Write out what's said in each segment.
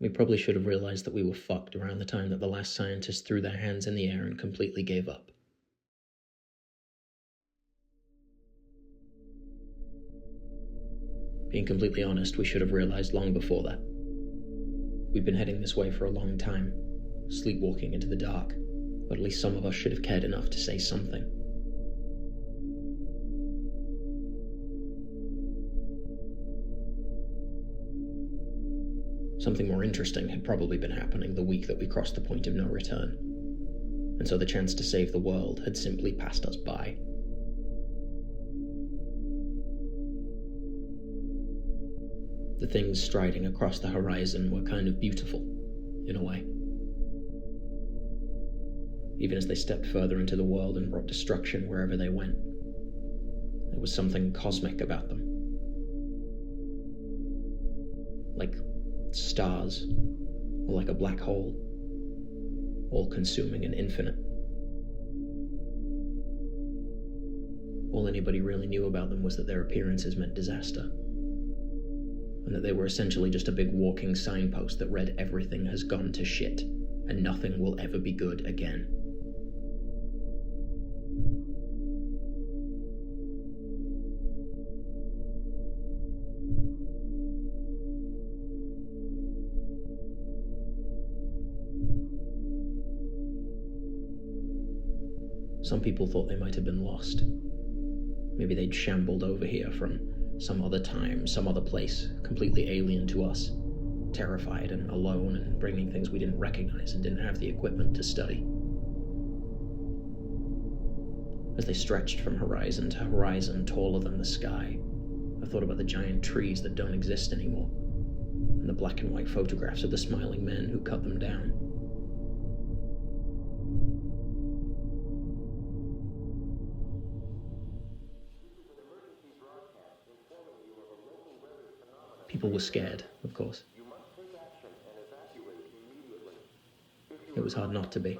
We probably should have realized that we were fucked around the time that the last scientists threw their hands in the air and completely gave up. Being completely honest, we should have realized long before that. We'd been heading this way for a long time, sleepwalking into the dark, but at least some of us should have cared enough to say something. Something more interesting had probably been happening the week that we crossed the point of no return, and so the chance to save the world had simply passed us by. The things striding across the horizon were kind of beautiful, in a way. Even as they stepped further into the world and brought destruction wherever they went, there was something cosmic about them. Like stars, or like a black hole, all-consuming and infinite. All anybody really knew about them was that their appearances meant disaster, and that they were essentially just a big walking signpost that read everything has gone to shit, and nothing will ever be good again. Some people thought they might have been lost. Maybe they'd shambled over here from some other time, some other place, completely alien to us, terrified and alone and bringing things we didn't recognize and didn't have the equipment to study. As they stretched from horizon to horizon taller than the sky, I thought about the giant trees that don't exist anymore, and the black and white photographs of the smiling men who cut them down. People were scared, of course. It was hard not to be.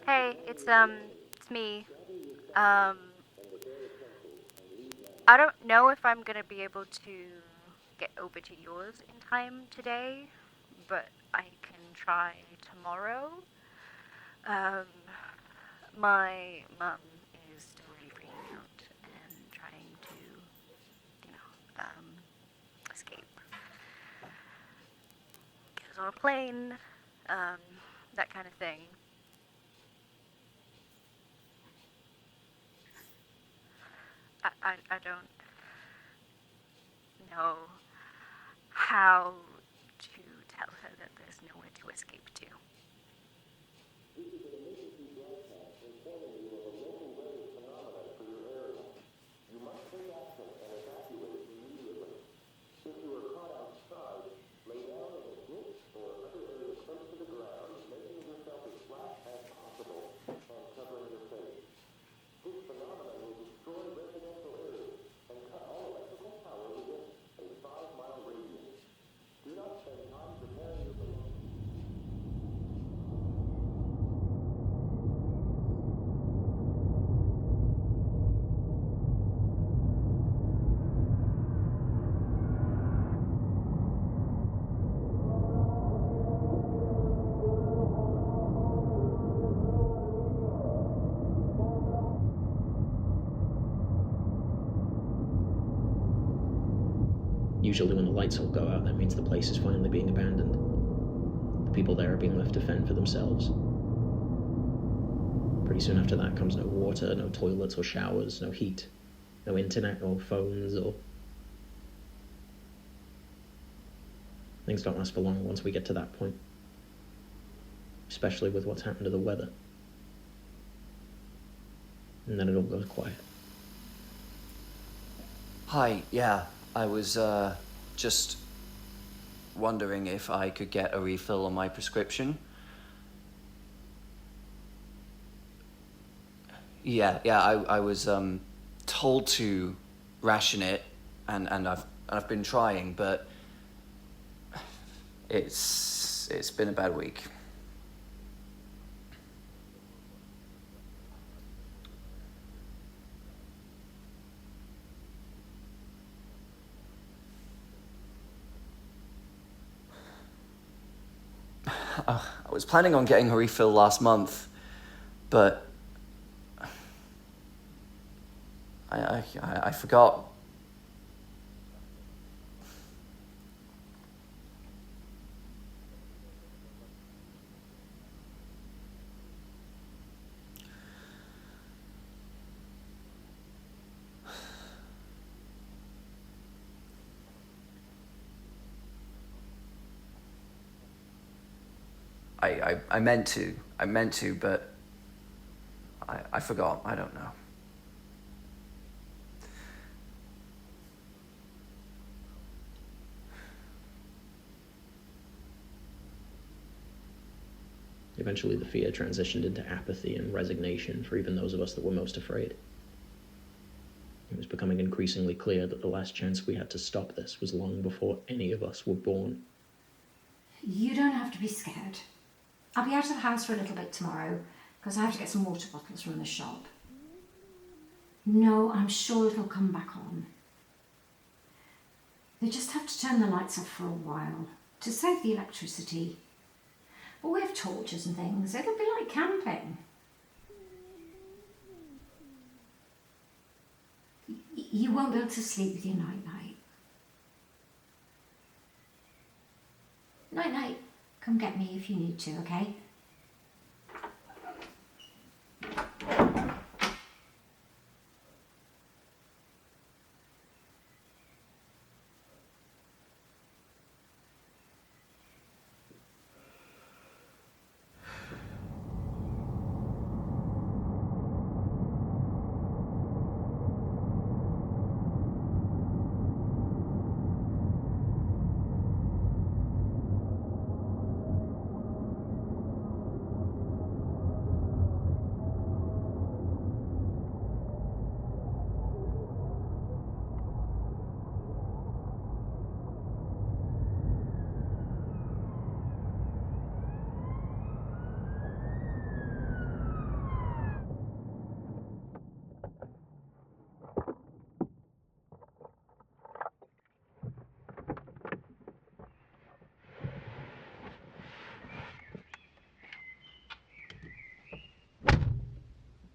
Hey, it's me. I don't know if I'm gonna be able to get over to yours in time today, but I can try tomorrow. My mum is still really freaking out and trying to, escape. Get us on a plane, that kind of thing. I don't know how to tell her that there's nowhere to escape to. Usually when the lights all go out, that means the place is finally being abandoned. The people there are being left to fend for themselves. Pretty soon after that comes no water, no toilets or showers, no heat, no internet or phones or... Things don't last for long once we get to that point. Especially with what's happened to the weather. And then it all goes quiet. Hi, yeah, I was just wondering if I could get a refill on my prescription. Yeah, I was told to ration it, and I've been trying, but It's been a bad week. I was planning on getting a refill last month, but I forgot. I meant to, but I forgot. I don't know. Eventually, the fear transitioned into apathy and resignation for even those of us that were most afraid. It was becoming increasingly clear that the last chance we had to stop this was long before any of us were born. You don't have to be scared. I'll be out of the house for a little bit tomorrow because I have to get some water bottles from the shop. No, I'm sure it'll come back on. They just have to turn the lights off for a while to save the electricity. But we have torches and things. It'll be like camping. You won't be able to sleep with your night-night. Night-night. Come get me if you need to, okay?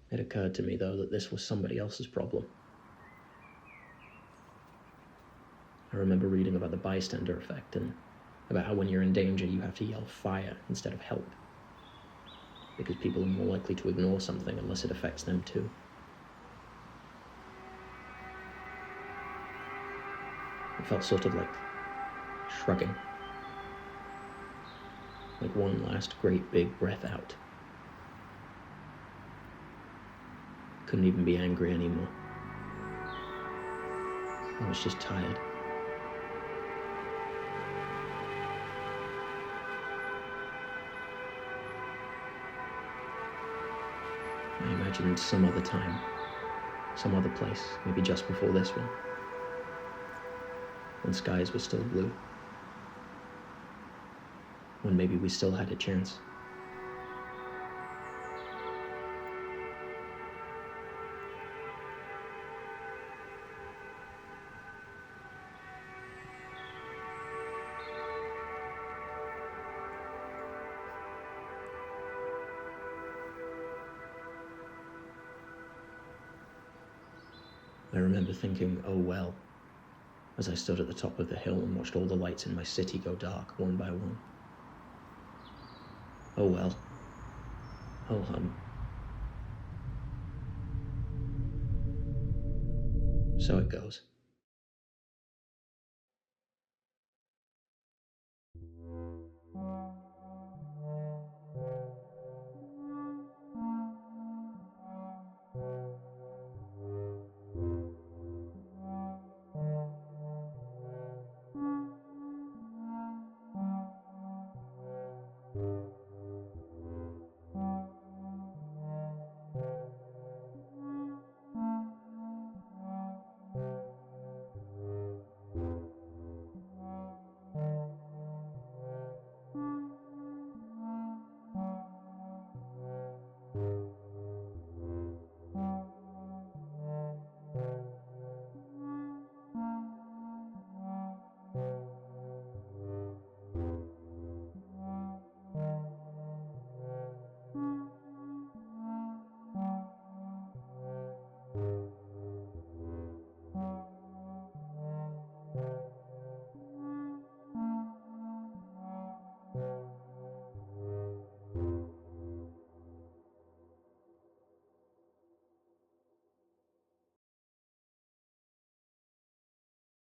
It occurred to me, though, that this was somebody else's problem. I remember reading about the bystander effect and about how when you're in danger you have to yell fire instead of help, because people are more likely to ignore something unless it affects them too. It felt sort of like shrugging, like one last great big breath out. Couldn't even be angry anymore. I was just tired. I imagined some other time, some other place, maybe just before this one, when skies were still blue, when maybe we still had a chance. I remember thinking, oh well, as I stood at the top of the hill and watched all the lights in my city go dark one by one. Oh well. Oh hum. So it goes.